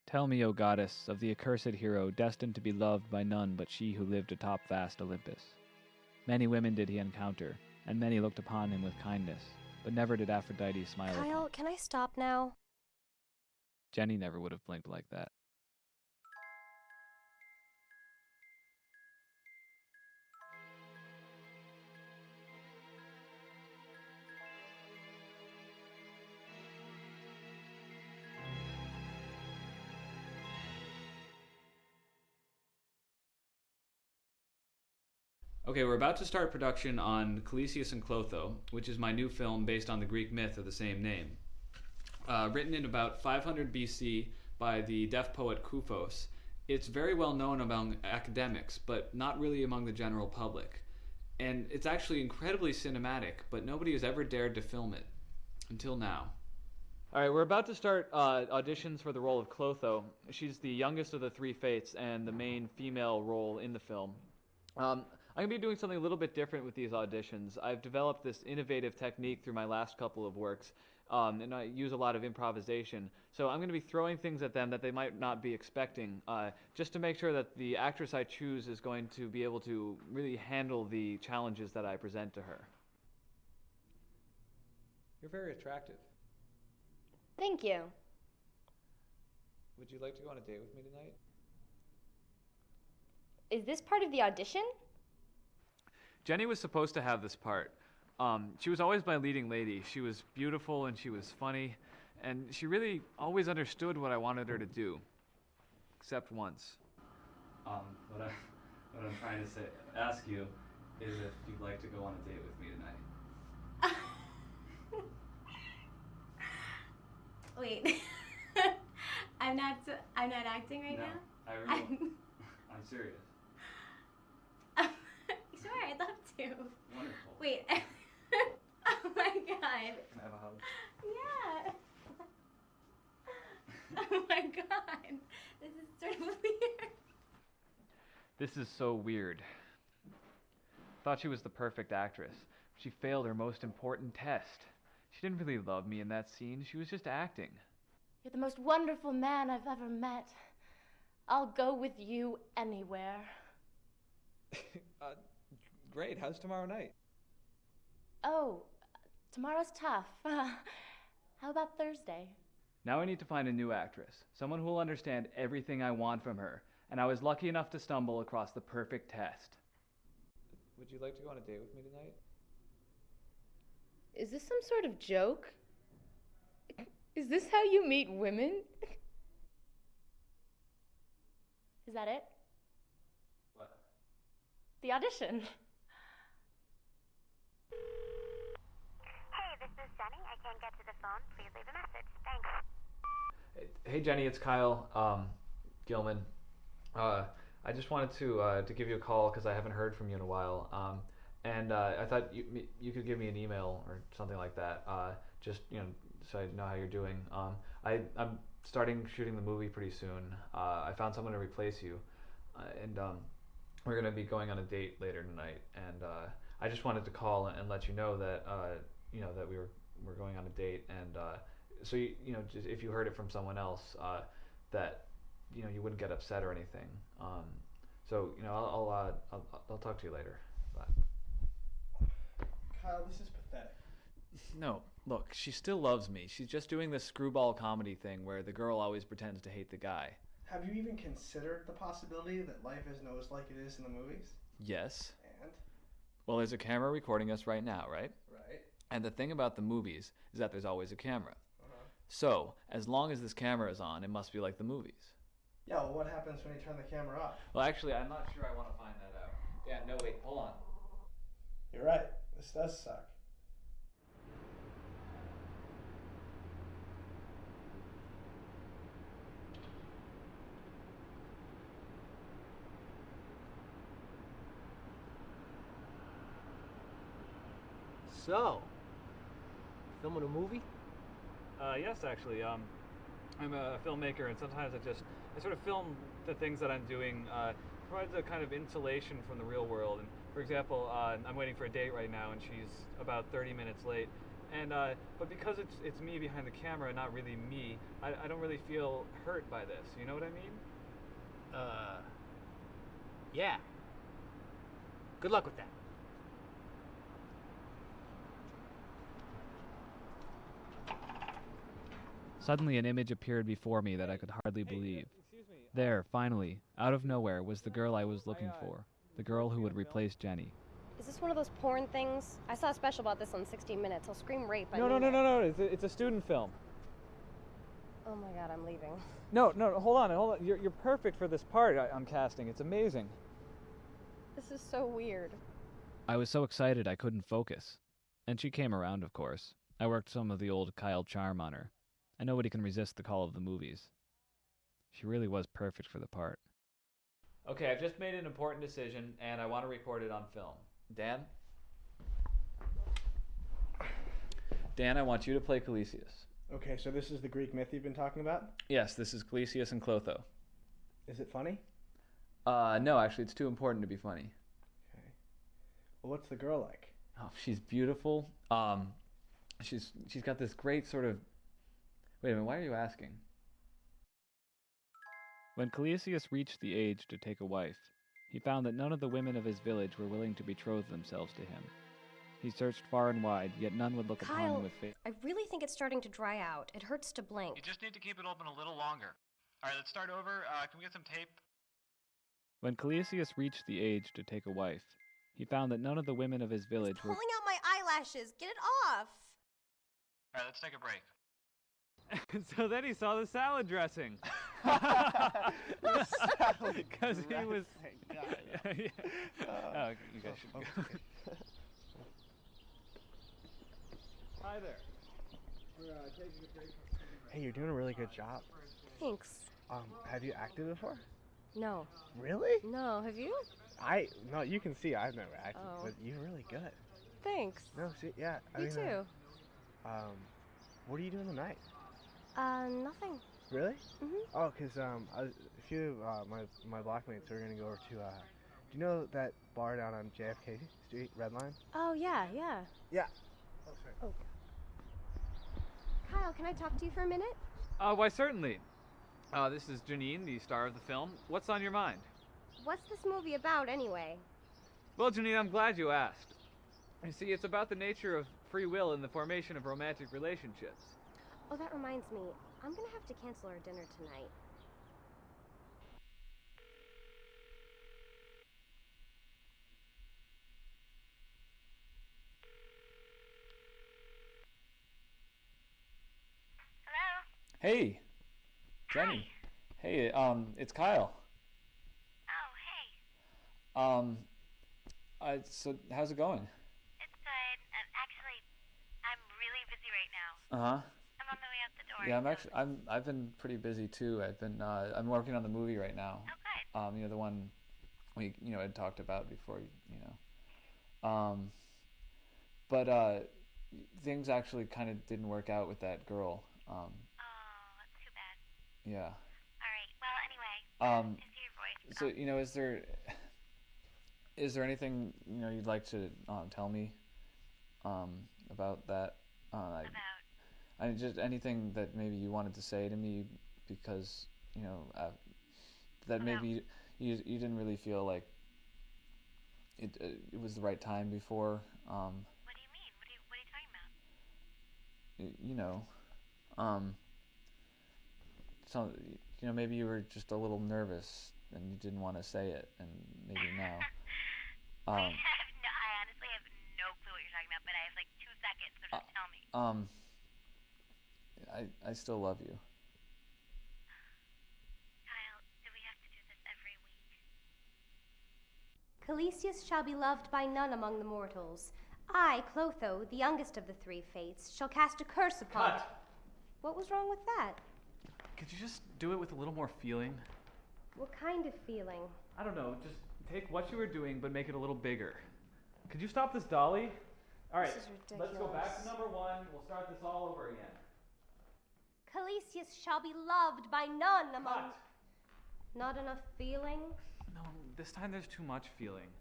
Tell me, O goddess, of the accursed hero destined to be loved by none but she who lived atop vast Olympus. Many women did he encounter, and many looked upon him with kindness, but never did Aphrodite smile upon him. Kyle, can I stop now? Jennie never would have blinked like that. Okay, we're about to start production on Kalesius and Clotho, which is my new film based on the Greek myth of the same name. Written in about 500 BC by the deaf poet Kufos, it's very well known among academics, but not really among the general public. And it's actually incredibly cinematic, but nobody has ever dared to film it, until now. Alright, we're about to start auditions for the role of Clotho. She's the youngest of the three Fates and the main female role in the film. I'm going to be doing something a little bit different with these auditions. I've developed this innovative technique through my last couple of works, and I use a lot of improvisation. So I'm going to be throwing things at them that they might not be expecting, just to make sure that the actress I choose is going to be able to really handle the challenges that I present to her. You're very attractive. Thank you. Would you like to go on a date with me tonight? Is this part of the audition? Jennie was supposed to have this part. She was always my leading lady. She was beautiful and she was funny, and she really always understood what I wanted her to do, except once. What I'm trying to ask you is if you'd like to go on a date with me tonight. Wait, I'm not acting right now. I really, I'm serious. Sure, I'd love to. Wonderful. Wait. Oh my god. Can I have a hug? Yeah. Oh my god. This is sort of weird. This is so weird. Thought she was the perfect actress. She failed her most important test. She didn't really love me in that scene. She was just acting. You're the most wonderful man I've ever met. I'll go with you anywhere. Great. How's tomorrow night? Oh, tomorrow's tough. How about Thursday? Now I need to find a new actress, someone who will understand everything I want from her, and I was lucky enough to stumble across the perfect test. Would you like to go on a date with me tonight? Is this some sort of joke? Is this how you meet women? Is that it? What? The audition. Hey, this is Jennie. I can't get to the phone. Please leave a message. Thanks. Hey Jennie, it's Kyle Gilman. I just wanted to give you a call because I haven't heard from you in a while. And I thought you could give me an email or something like that. Just so I know how you're doing. I'm starting shooting the movie pretty soon. I found someone to replace you, and we're gonna be going on a date later tonight. And I just wanted to call and let you know that that we're going on a date, and so just if you heard it from someone else, that you wouldn't get upset or anything. So I'll talk to you later. Bye. Kyle, this is pathetic. No, look, she still loves me. She's just doing this screwball comedy thing where the girl always pretends to hate the guy. Have you even considered the possibility that life isn't always like it is in the movies? Yes. And? Well, there's a camera recording us right now, right? Right. And the thing about the movies is that there's always a camera. Uh-huh. So, as long as this camera is on, it must be like the movies. Yeah, well, what happens when you turn the camera off? Well, actually, I'm not sure I want to find that out. Yeah, no, wait, hold on. You're right. This does suck. So, filming a movie? Yes, actually. I'm a filmmaker, and sometimes I sort of film the things that I'm doing. Provides a kind of insulation from the real world. And for example, I'm waiting for a date right now, and she's about 30 minutes late. And but because it's me behind the camera, not really me, I don't really feel hurt by this. You know what I mean? Yeah. Good luck with that. Suddenly an image appeared before me that I could hardly believe. There, finally, out of nowhere, was the girl I was looking for. The girl who would replace Jennie. Is this one of those porn things? I saw a special about this on 60 Minutes. I'll scream rape. No. It's a student film. Oh my god, I'm leaving. No, hold on. You're perfect for this part I'm casting. It's amazing. This is so weird. I was so excited I couldn't focus. And she came around, of course. I worked some of the old Kyle charm on her. And nobody can resist the call of the movies. She really was perfect for the part. Okay, I've just made an important decision, and I want to record it on film. Dan? Dan, I want you to play Kalesius. Okay, so this is the Greek myth you've been talking about? Yes, this is Kalesius and Clotho. Is it funny? No, actually, it's too important to be funny. Okay. Well, what's the girl like? Oh, she's beautiful. She's got this great sort of... Wait a minute, why are you asking? When Kalesius reached the age to take a wife, he found that none of the women of his village were willing to betroth themselves to him. He searched far and wide, yet none would look upon him with favor. I really think it's starting to dry out. It hurts to blink. You just need to keep it open a little longer. All right, let's start over. Can we get some tape? When Kalesius reached the age to take a wife, he found that none of the women of his village were... Pulling out my eyelashes! Get it off! All right, let's take a break. So then he saw the salad dressing. Because he was... Yeah. Oh, you guys should go. Hi there. We're taking a break. Hey, you're doing a really good job. Thanks. Have you acted before? No. Really? No, have you? No, you can see I've never acted, but you're really good. Thanks. No, see, yeah. Me too. What are you doing tonight? Nothing. Really? Mhm. Oh, because a few of my blockmates are gonna go over to do you know that bar down on JFK Street, Red Line? Oh, yeah. Yeah. Oh, sorry. Oh. Kyle, can I talk to you for a minute? Why, certainly. This is Janine, the star of the film. What's on your mind? What's this movie about, anyway? Well, Janine, I'm glad you asked. You see, it's about the nature of free will in the formation of romantic relationships. Oh, that reminds me. I'm gonna have to cancel our dinner tonight. Hello? Hey, Jennie. Hey, it's Kyle. Oh, hey. So how's it going? It's good. Actually, I'm really busy right now. Uh-huh. I'm on my way out the door. Yeah, I've been pretty busy too. I'm working on the movie right now. Oh, good. The one we, had talked about before, But things actually kind of didn't work out with that girl. Oh, that's too bad. Yeah. All right. Well, anyway, I see your voice. So, is there anything, you'd like to tell me about that? About? Just anything that maybe you wanted to say to me because, that maybe you didn't really feel like it was the right time before. What do you mean? What are you talking about? So, maybe you were just a little nervous and you didn't want to say it, and maybe now. I honestly have no clue what you're talking about, but I have like 2 seconds, so just tell me. I still love you. Kyle, do we have to do this every week? Kalesius shall be loved by none among the mortals. I, Clotho, the youngest of the three fates, shall cast a curse upon... Cut! What was wrong with that? Could you just do it with a little more feeling? What kind of feeling? I don't know, just take what you were doing but make it a little bigger. Could you stop this dolly? All right, This is let's go back ridiculous. to number 1. We'll start this all over again. Kalesius shall be loved by none among... Cut! Not enough feeling? No, this time there's too much feeling.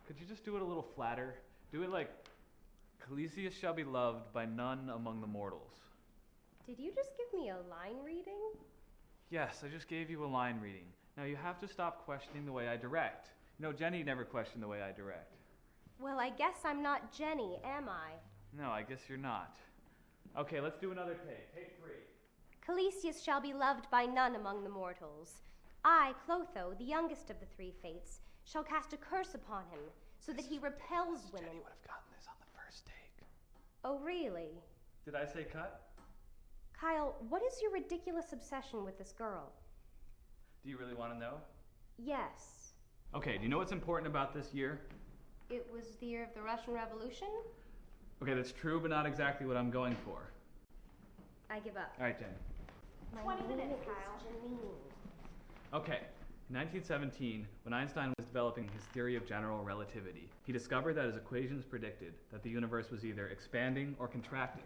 Could you just do it a little flatter? Do it like Kalesius shall be loved by none among the mortals. Did you just give me a line reading? Yes, I just gave you a line reading. Now you have to stop questioning the way I direct. You know, Jennie never questioned the way I direct. Well, I guess I'm not Jennie, am I? No, I guess you're not. Okay, let's do another take. Take 3. Kalesius shall be loved by none among the mortals. I, Clotho, the youngest of the 3 fates, shall cast a curse upon him, so that he repels women. Jennie would have gotten this on the first take. Oh, really? Did I say cut? Kyle, what is your ridiculous obsession with this girl? Do you really want to know? Yes. Okay, do you know what's important about this year? It was the year of the Russian Revolution? Okay, that's true, but not exactly what I'm going for. I give up. All right, Jennie. 20 minutes, Kyle. Janine. Okay, in 1917, when Einstein was developing his theory of general relativity, he discovered that his equations predicted that the universe was either expanding or contracting.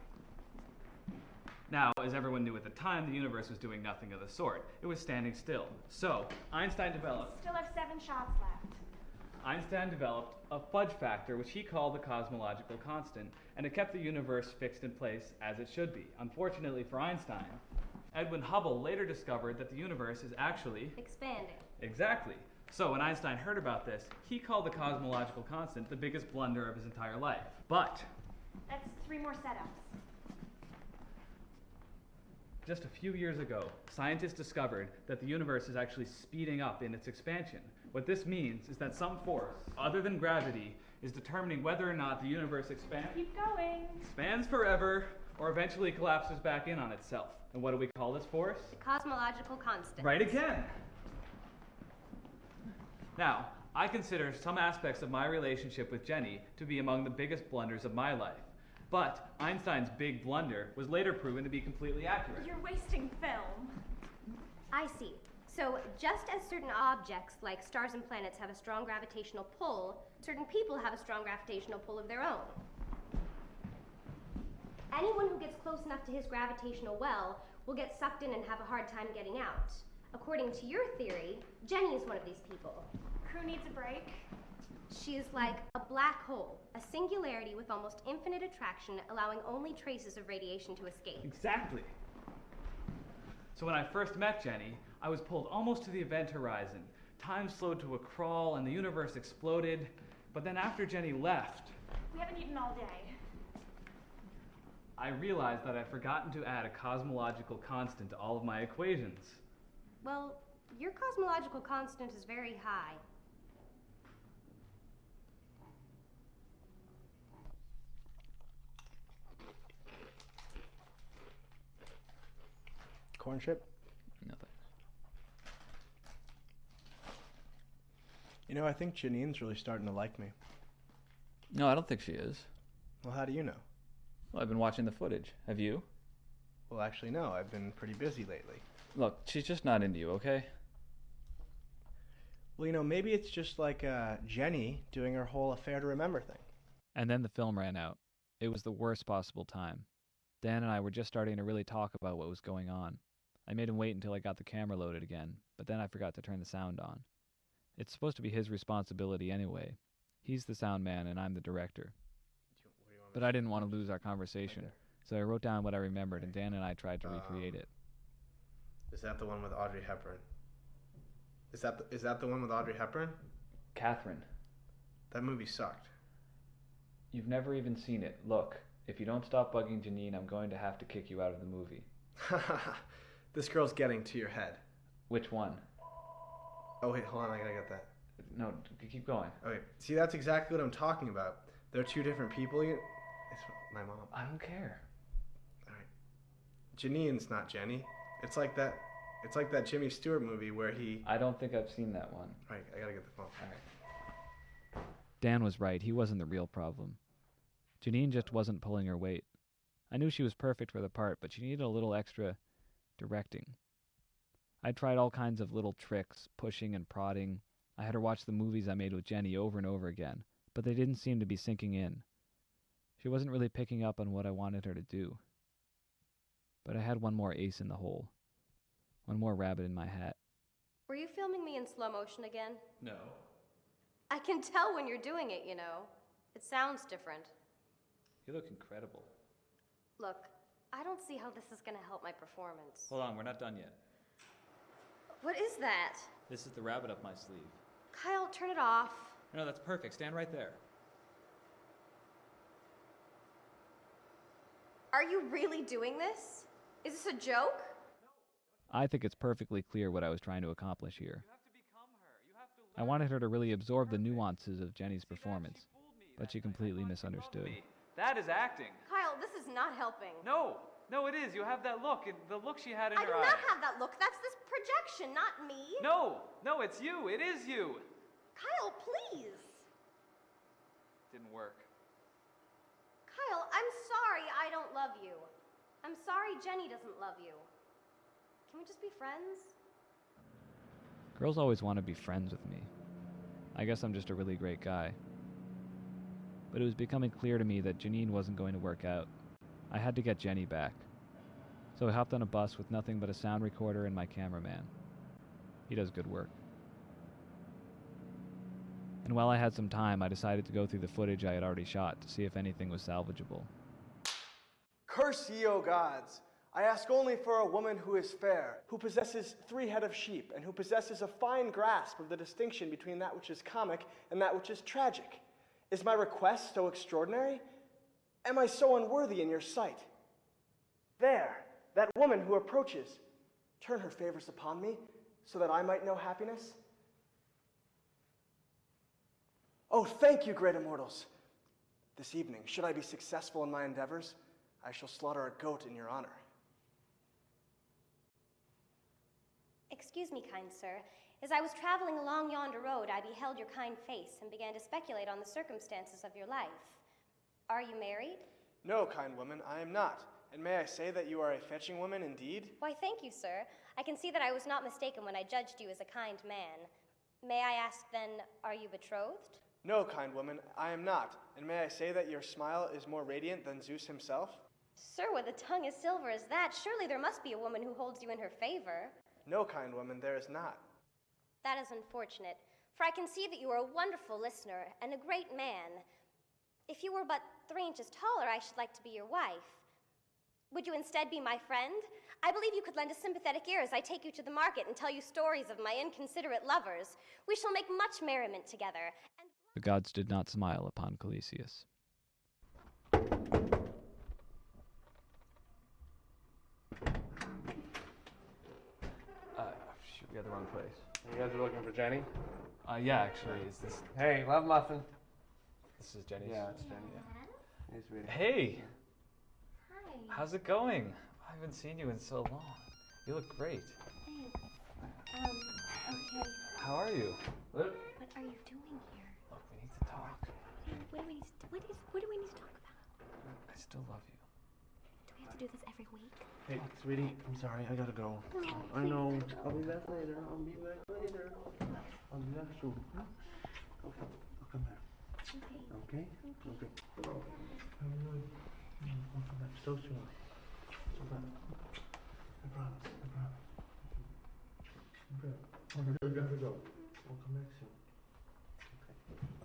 Now, as everyone knew at the time, the universe was doing nothing of the sort. It was standing still. So, Einstein developed Still have 7 shots left. a fudge factor, which he called the cosmological constant, and it kept the universe fixed in place as it should be. Unfortunately for Einstein, Edwin Hubble later discovered that the universe is actually expanding. Exactly. So when Einstein heard about this, he called the cosmological constant the biggest blunder of his entire life. But That's 3 more setups. just a few years ago, scientists discovered that the universe is actually speeding up in its expansion. What this means is that some force, other than gravity, is determining whether or not the universe Keep going. expands forever or eventually collapses back in on itself. And what do we call this force? The cosmological constant. Right again. Now, I consider some aspects of my relationship with Jennie to be among the biggest blunders of my life. But Einstein's big blunder was later proven to be completely accurate. You're wasting film. I see. So, just as certain objects like stars and planets have a strong gravitational pull, certain people have a strong gravitational pull of their own. Anyone who gets close enough to his gravitational well will get sucked in and have a hard time getting out. According to your theory, Jennie is one of these people. Crew needs a break. She is like a black hole, a singularity with almost infinite attraction, allowing only traces of radiation to escape. Exactly. So when I first met Jennie, I was pulled almost to the event horizon. Time slowed to a crawl and the universe exploded. But then after Jennie left, We haven't eaten all day. I realized that I'd forgotten to add a cosmological constant to all of my equations. Well, your cosmological constant is very high. Corn chip? No thanks. You know, I think Janine's really starting to like me. No, I don't think she is. Well, how do you know? Well, I've been watching the footage. Have you? Well, actually, no. I've been pretty busy lately. Look, she's just not into you, okay? Well, you know, maybe it's just like Jennie doing her whole affair to remember thing. And then the film ran out. It was the worst possible time. Dan and I were just starting to really talk about what was going on. I made him wait until I got the camera loaded again, but then I forgot to turn the sound on. It's supposed to be his responsibility anyway. He's the sound man and I'm the director. But I didn't want to lose our conversation, so I wrote down what I remembered and Dan and I tried to recreate it. Is that the one with Audrey Hepburn? Is that the one with Audrey Hepburn? Catherine, That movie sucked. you've never even seen it. Look, if you don't stop bugging Janine, I'm going to have to kick you out of the movie. This girl's getting to your head. Which one? Oh, wait, hold on. I gotta get that. No, keep going. Okay. See, that's exactly what I'm talking about. They're two different people. It's my mom. I don't care. All right. Janine's not Jennie. It's like that Jimmy Stewart movie where he... I don't think I've seen that one. All right, I gotta get the phone. All right. Dan was right. He wasn't the real problem. Janine just wasn't pulling her weight. I knew she was perfect for the part, but she needed a little extra directing. I tried all kinds of little tricks, pushing and prodding. I had her watch the movies I made with Jennie over and over again, but they didn't seem to be sinking in. She wasn't really picking up on what I wanted her to do. But I had one more ace in the hole. One more rabbit in my hat. Were you filming me in slow motion again? No. I can tell when you're doing it, you know. It sounds different. You look incredible. Look, I don't see how this is going to help my performance. Hold on, we're not done yet. What is that? This is the rabbit up my sleeve. Kyle, turn it off. No, that's perfect. Stand right there. Are you really doing this? Is this a joke? I think it's perfectly clear what I was trying to accomplish here. I wanted her to really absorb the nuances of Jennie's performance, but she completely misunderstood. That is acting. Kyle, this is not helping. No, it is. You have that look. The look she had in I her do eye. not have that look. That's this projection, not me. No, it's you. It is you. Kyle, please. Didn't work. Kyle, I'm sorry I don't love you. I'm sorry Jennie doesn't love you. Can we just be friends? Girls always want to be friends with me. I guess I'm just a really great guy. But it was becoming clear to me that Janine wasn't going to work out. I had to get Jennie back. So I hopped on a bus with nothing but a sound recorder and my cameraman. He does good work. And while I had some time, I decided to go through the footage I had already shot to see if anything was salvageable. Curse ye, O gods! I ask only for a woman who is fair, who possesses 3 head of sheep, and who possesses a fine grasp of the distinction between that which is comic and that which is tragic. Is my request so extraordinary? Am I so unworthy in your sight? There, that woman who approaches, turn her favors upon me, so that I might know happiness. Oh, thank you, great immortals. This evening, should I be successful in my endeavors, I shall slaughter a goat in your honor. Excuse me, kind sir. As I was traveling along yonder road, I beheld your kind face and began to speculate on the circumstances of your life. Are you married? No, kind woman, I am not. And may I say that you are a fetching woman indeed? Why, thank you, sir. I can see that I was not mistaken when I judged you as a kind man. May I ask, then, are you betrothed? No, kind woman, I am not. And may I say that your smile is more radiant than Zeus himself? Sir, with a tongue as silver as that, surely there must be a woman who holds you in her favor. No, kind woman, there is not. That is unfortunate, for I can see that you are a wonderful listener and a great man. If you were but 3 inches taller, I should like to be your wife. Would you instead be my friend? I believe you could lend a sympathetic ear as I take you to the market and tell you stories of my inconsiderate lovers. We shall make much merriment together. The gods did not smile upon Kalesius. Shoot, we had the wrong place. You guys are looking for Jennie? Yeah, actually, is this... Hey, love muffin. This is Jennie's... Yeah, it's Jennie. Hey, sweetie. Hey! Hi. How's it going? I haven't seen you in so long. You look great. Thanks. Okay. How are you? What are you doing here? Look, we need to talk. What do we need to, what do we need to talk about? I still love you. Do we have to do this every week? Hey, sweetie, I'm sorry, I gotta go. I know. I'll be back later. I'll be back soon. Okay, I'll come back. Okay? Okay. I'll come back so soon. So bad. I promise. I really gotta go. I'll come back soon.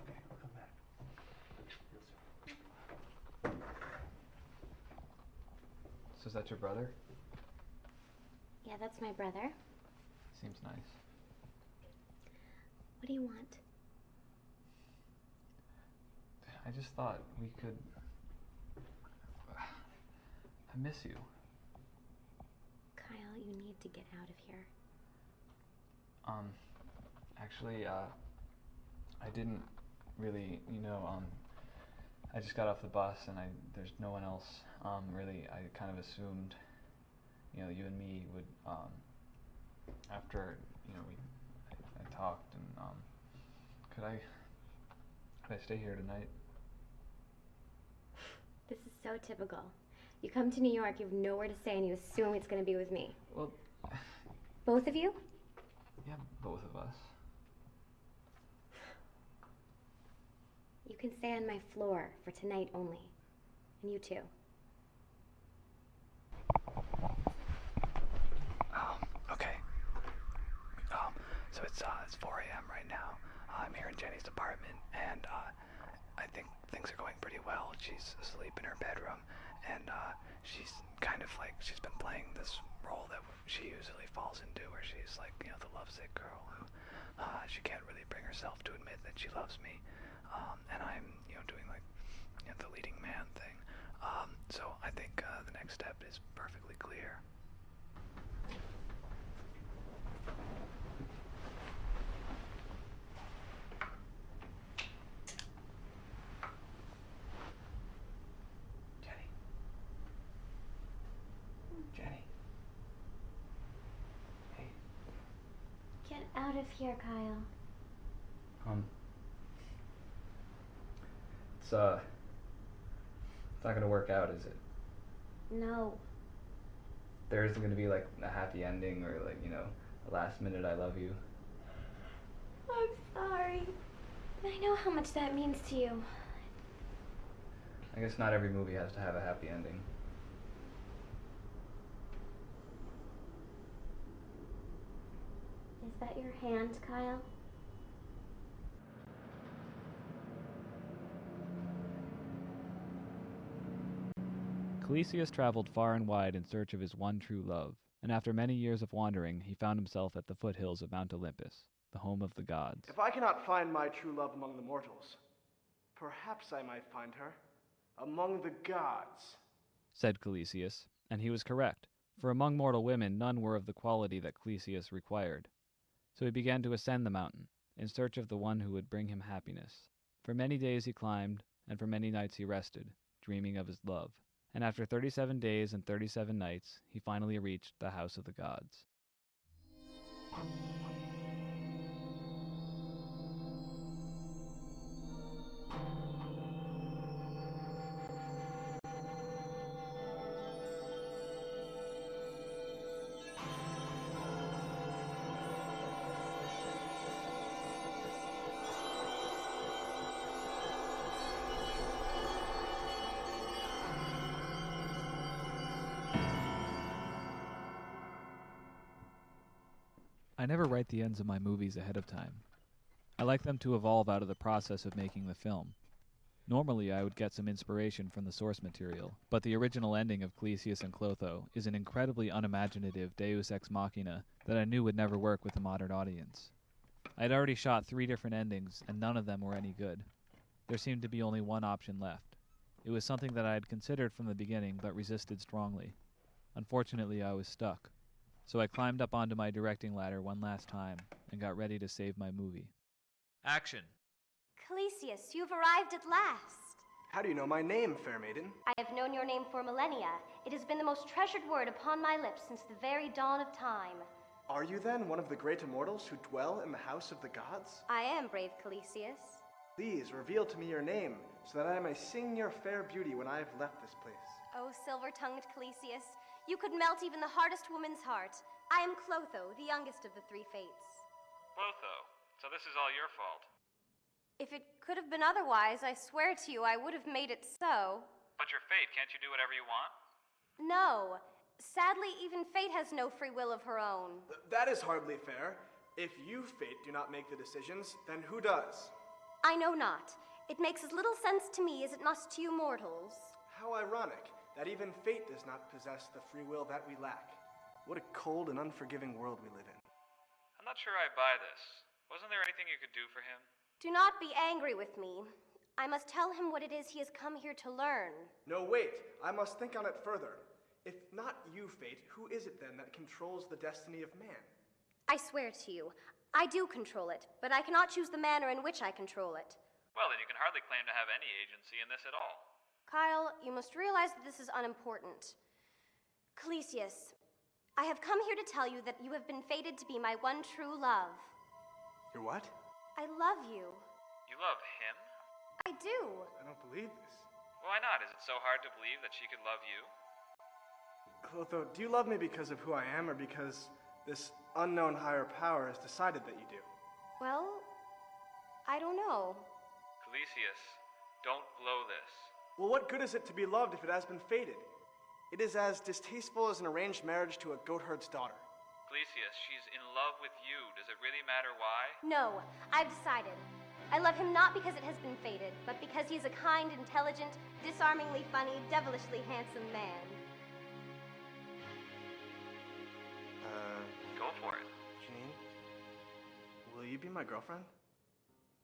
Okay, I'll come back. Real soon. So is that your brother? Yeah, that's my brother. Seems nice. What do you want? I just thought we could... I miss you. Kyle, you need to get out of here. Actually, I didn't really, I just got off the bus and there's no one else, really. I kind of assumed, you and me would, after, I talked and, could I stay here tonight? This is so typical. You come to New York, you have nowhere to stay, and you assume it's going to be with me. Well... Both of you? Yeah, both of us. You can stay on my floor for tonight only. And you too. Okay. So it's 4 a.m. right now. I'm here in Jennie's apartment, and I think things are going pretty well. She's asleep in her bedroom, and she's kind of like, she's been playing this role that she usually falls into, where she's like, you know, the lovesick girl who she can't really bring herself to admit that she loves me, and I'm, you know, doing like, you know, the leading man thing. So I think the next step is perfectly clear. Jennie. Hey. Get out of here, Kyle. It's not gonna work out, is it? No. There isn't gonna be like a happy ending or like, you know, a last minute I love you. I'm sorry. I know how much that means to you. I guess not every movie has to have a happy ending. Is that your hand, Kyle? Kalesius traveled far and wide in search of his one true love, and after many years of wandering, he found himself at the foothills of Mount Olympus, the home of the gods. If I cannot find my true love among the mortals, perhaps I might find her among the gods, said Kalesius, and he was correct, for among mortal women none were of the quality that Kalesius required. So he began to ascend the mountain, in search of the one who would bring him happiness. For many days he climbed, and for many nights he rested, dreaming of his love. And after 37 days and 37 nights, he finally reached the house of the gods. I never write the ends of my movies ahead of time. I like them to evolve out of the process of making the film. Normally, I would get some inspiration from the source material, but the original ending of Kalesius and Clotho is an incredibly unimaginative deus ex machina that I knew would never work with a modern audience. I had already shot 3 different endings, and none of them were any good. There seemed to be only one option left. It was something that I had considered from the beginning, but resisted strongly. Unfortunately, I was stuck. So I climbed up onto my directing ladder one last time and got ready to save my movie. Action! Kalesius, you've arrived at last. How do you know my name, fair maiden? I have known your name for millennia. It has been the most treasured word upon my lips since the very dawn of time. Are you then one of the great immortals who dwell in the house of the gods? I am, brave Kalesius. Please reveal to me your name, so that I may sing your fair beauty when I have left this place. Oh, silver-tongued Kalesius, you could melt even the hardest woman's heart. I am Clotho, the youngest of the 3 fates. Clotho, so this is all your fault. If it could have been otherwise, I swear to you I would have made it so. But your fate, can't you do whatever you want? No. Sadly, even fate has no free will of her own. That is hardly fair. If you, fate, do not make the decisions, then who does? I know not. It makes as little sense to me as it must to you mortals. How ironic that even fate does not possess the free will that we lack. What a cold and unforgiving world we live in. I'm not sure I buy this. Wasn't there anything you could do for him? Do not be angry with me. I must tell him what it is he has come here to learn. No, wait. I must think on it further. If not you, fate, who is it then that controls the destiny of man? I swear to you, I do control it, but I cannot choose the manner in which I control it. Well, then you can hardly claim to have any agency in this at all. Kyle, you must realize that this is unimportant. Kalesius, I have come here to tell you that you have been fated to be my one true love. Your what? I love you. You love him? I do. I don't believe this. Why not? Is it so hard to believe that she could love you? Clotho, do you love me because of who I am, or because this unknown higher power has decided that you do? Well, I don't know. Kalesius, don't blow this. Well, what good is it to be loved if it has been fated? It is as distasteful as an arranged marriage to a goatherd's daughter. Kalesius, she's in love with you. Does it really matter why? No, I've decided. I love him not because it has been fated, but because he is a kind, intelligent, disarmingly funny, devilishly handsome man. Go for it. Janine, will you be my girlfriend?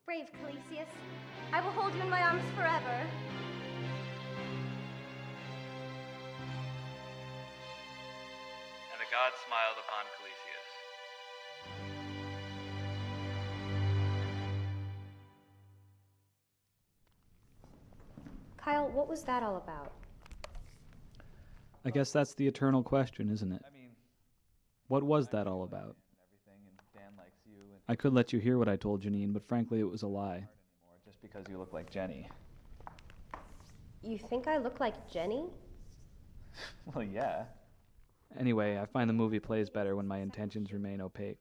Brave Kalesius, I will hold you in my arms forever. And the gods smiled upon Kalesius. Kyle, what was that all about? I guess that's the eternal question, isn't it? What was that all about? I could let you hear what I told Janine, but frankly it was a lie. Just because you look like Jennie. You think I look like Jennie? Well, yeah. Anyway, I find the movie plays better when my intentions remain opaque.